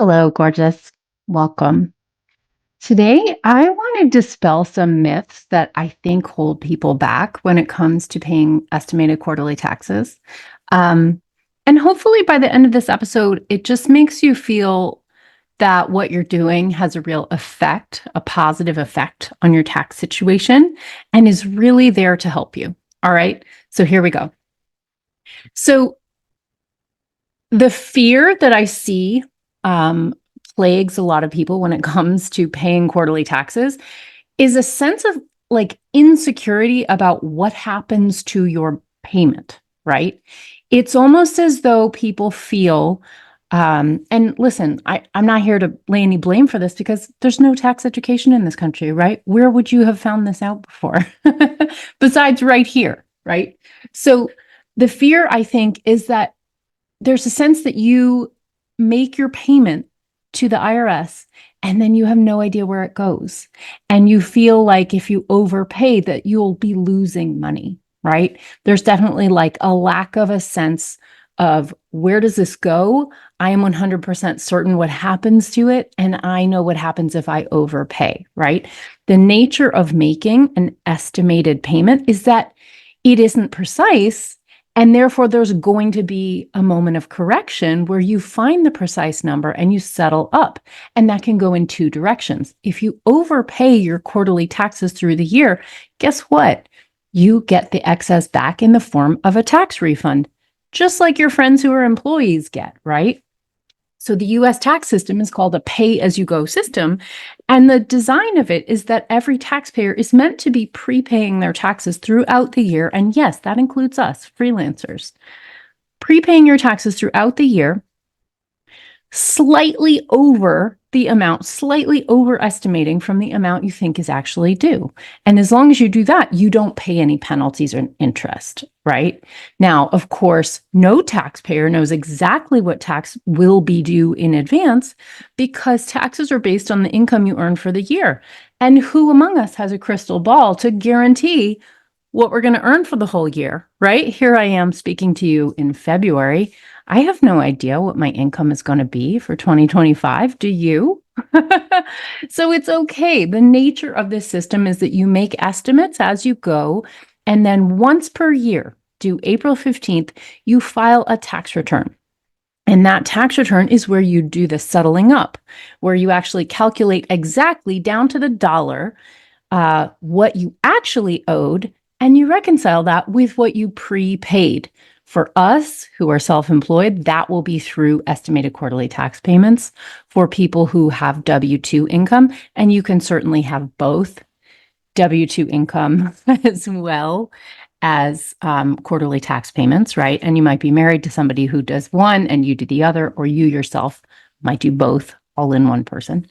Hello, gorgeous. Welcome. Today, I want to dispel some myths that I think hold people back when it comes to paying estimated quarterly taxes. Um, and hopefully, by the end of this episode, it just makes you feel that what you're doing has a real effect, a positive effect on your tax situation, and is really there to help you. All right. So, here we go. So, the fear that I see um, plagues a lot of people when it comes to paying quarterly taxes is a sense of like insecurity about what happens to your payment, right? It's almost as though people feel, and listen, I'm not here to lay any blame for this because there's no tax education in this country, right? Where would you have found this out before? Besides right here, right? So the fear, I think, is that there's a sense that you make your payment to the IRS and then you have no idea where it goes. And you feel like if you overpay that you'll be losing money, right? There's definitely like a lack of a sense of where does this go? I am 100% certain what happens to it. And I know what happens if I overpay, right? The nature of making an estimated payment is that it isn't precise, and therefore, there's going to be a moment of correction where you find the precise number and you settle up. And that can go in two directions. If you overpay your quarterly taxes through the year, guess what? You get the excess back in the form of a tax refund, just like your friends who are employees get, right? So the US tax system is called a pay-as-you-go system. And the design of it is that every taxpayer is meant to be prepaying their taxes throughout the year. And yes, that includes us, freelancers. Prepaying your taxes throughout the year, slightly overestimating from the amount you think is actually due. And as long as you do that, you don't pay any penalties or interest, right? Now, of course, no taxpayer knows exactly what tax will be due in advance because taxes are based on the income you earn for the year. And who among us has a crystal ball to guarantee what we're going to earn for the whole year, right? Here I am speaking to you in February. I have no idea what my income is going to be for 2025. Do you? So it's okay. The nature of this system is that you make estimates as you go. And then once per year, due April 15th, you file a tax return. And that tax return is where you do the settling up, where you actually calculate exactly down to the dollar what you actually owed, and you reconcile that with what you prepaid. For us who are self-employed, that will be through estimated quarterly tax payments. For people who have W-2 income, and you can certainly have both W-2 income as well as quarterly tax payments, right? And you might be married to somebody who does one and you do the other, or you yourself might do both all in one person.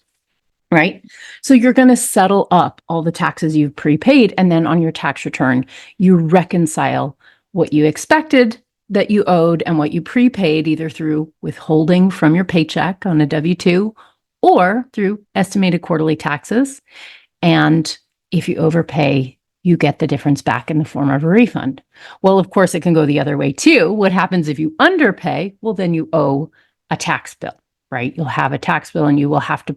Right? So you're going to settle up all the taxes you've prepaid. And then on your tax return, you reconcile what you expected that you owed and what you prepaid, either through withholding from your paycheck on a W-2 or through estimated quarterly taxes. And if you overpay, you get the difference back in the form of a refund. Well, of course, it can go the other way too. What happens if you underpay? Well, then you owe a tax bill, right? You'll have a tax bill and you will have to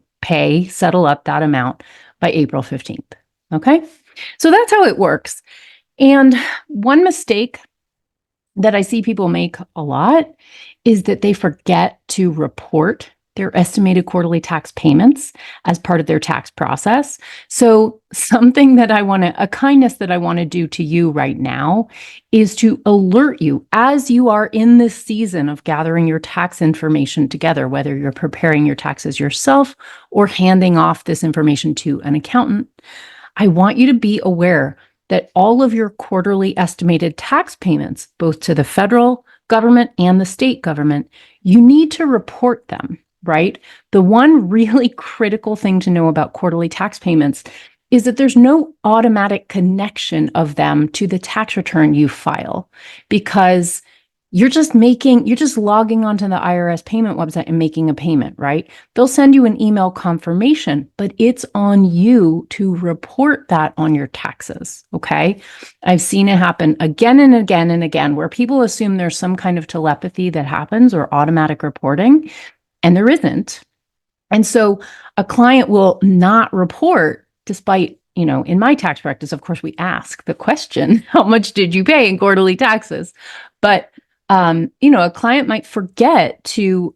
settle up that amount by April 15th. Okay. So that's how it works. And one mistake that I see people make a lot is that they forget to report their estimated quarterly tax payments as part of their tax process. So something that a kindness that I want to do to you right now is to alert you as you are in this season of gathering your tax information together, whether you're preparing your taxes yourself or handing off this information to an accountant. I want you to be aware that all of your quarterly estimated tax payments, both to the federal government and the state government, you need to report them, right? The one really critical thing to know about quarterly tax payments is that there's no automatic connection of them to the tax return you file, because you're just logging onto the IRS payment website and making a payment, right? They'll send you an email confirmation, but it's on you to report that on your taxes, okay? I've seen it happen again and again and again where people assume there's some kind of telepathy that happens or automatic reporting, and there isn't. And so a client will not report despite, in my tax practice, of course, we ask the question, how much did you pay in quarterly taxes? But a client might forget to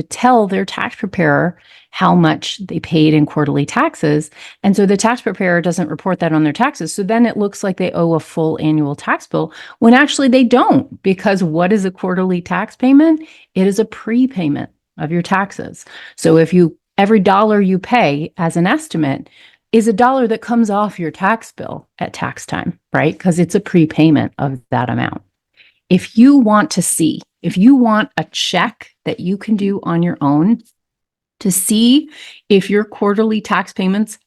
tell their tax preparer how much they paid in quarterly taxes. And so the tax preparer doesn't report that on their taxes. So then it looks like they owe a full annual tax bill when actually they don't, because what is a quarterly tax payment? It is a prepayment of your taxes. So every dollar you pay as an estimate is a dollar that comes off your tax bill at tax time, right? Because it's a prepayment of that amount. If you want a check that you can do on your own to see if your quarterly tax payments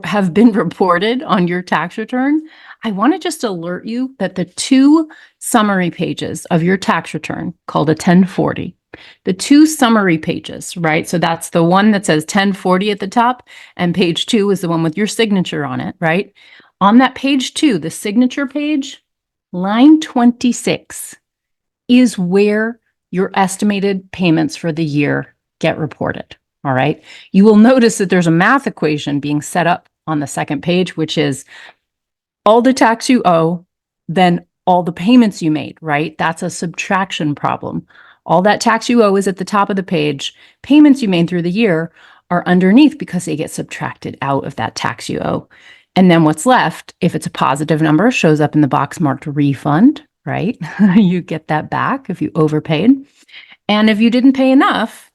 have been reported on your tax return, I want to just alert you that the two summary pages of your tax return, called a 1040, the two summary pages, right? So that's the one that says 1040 at the top, and page 2 is the one with your signature on it, right? On that page 2, the signature page, line 26 is where your estimated payments for the year get reported. All right. You will notice that there's a math equation being set up on the second page, which is all the tax you owe, then all the payments you made, right? That's a subtraction problem. All that tax you owe is at the top of the page. Payments you made through the year are underneath because they get subtracted out of that tax you owe. And then what's left, if it's a positive number, shows up in the box marked refund, right? You get that back if you overpaid. And if you didn't pay enough,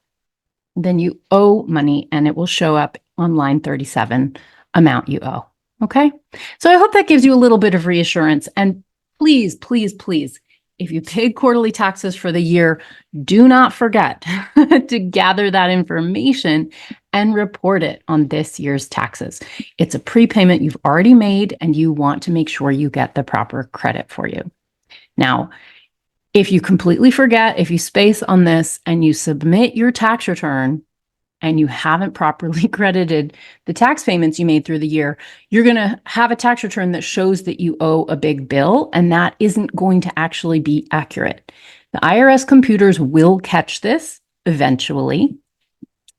then you owe money, and it will show up on line 37, amount you owe. Okay. So I hope that gives you a little bit of reassurance. And please, please, please, if you paid quarterly taxes for the year, do not forget to gather that information and report it on this year's taxes. It's a prepayment you've already made, and you want to make sure you get the proper credit for you. Now, if you completely forget, if you space on this and you submit your tax return and you haven't properly credited the tax payments you made through the year, you're going to have a tax return that shows that you owe a big bill, and that isn't going to actually be accurate. The IRS computers will catch this eventually,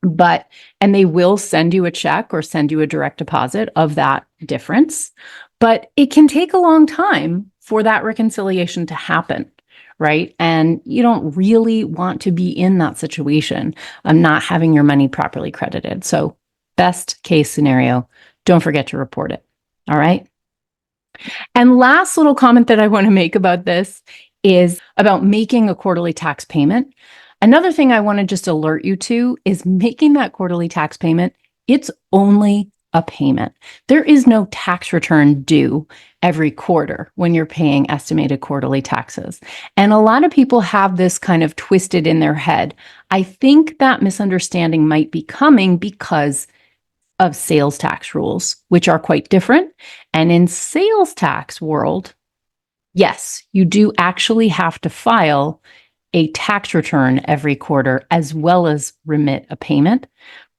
and they will send you a check or send you a direct deposit of that difference, but it can take a long time for that reconciliation to happen. Right? And you don't really want to be in that situation of not having your money properly credited. So best case scenario, don't forget to report it. All right. And last little comment that I want to make about this is about making a quarterly tax payment. Another thing I want to just alert you to is making that quarterly tax payment. It's only a payment. There is no tax return due every quarter when you're paying estimated quarterly taxes. And a lot of people have this kind of twisted in their head. I think that misunderstanding might be coming because of sales tax rules, which are quite different. And in sales tax world, yes, you do actually have to file a tax return every quarter as well as remit a payment.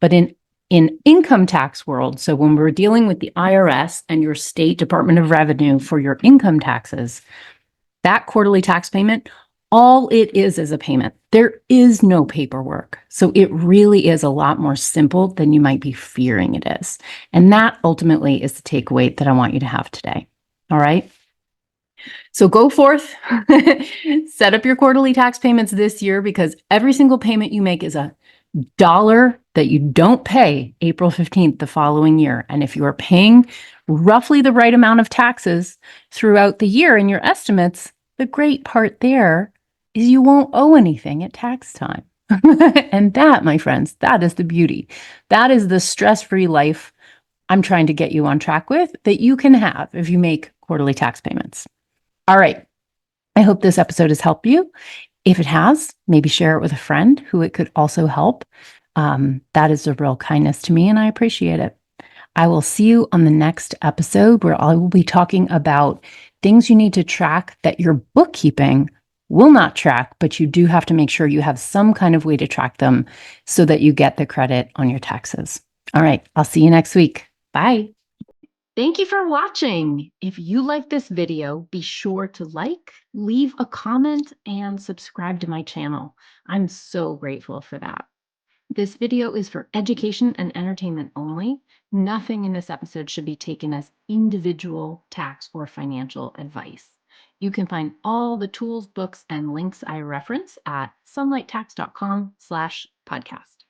But in income tax world, so when we're dealing with the IRS and your state Department of Revenue for your income taxes, that quarterly tax payment, all it is a payment. There is no paperwork. So it really is a lot more simple than you might be fearing it is. And that ultimately is the takeaway that I want you to have today. All right. So go forth, set up your quarterly tax payments this year, because every single payment you make is a dollar that you don't pay April 15th the following year. And if you are paying roughly the right amount of taxes throughout the year in your estimates, the great part there is you won't owe anything at tax time. And that, my friends, that is the beauty. That is the stress-free life I'm trying to get you on track with that you can have if you make quarterly tax payments. All right. I hope this episode has helped you. If it has, maybe share it with a friend who it could also help. That is a real kindness to me, and I appreciate it. I will see you on the next episode, where I will be talking about things you need to track that your bookkeeping will not track, but you do have to make sure you have some kind of way to track them so that you get the credit on your taxes. All right. I'll see you next week. Bye. Thank you for watching. If you like this video, be sure to like, leave a comment, and subscribe to my channel. I'm so grateful for that. This video is for education and entertainment only. Nothing in this episode should be taken as individual tax or financial advice. You can find all the tools, books, and links I reference at sunlighttax.com/podcast.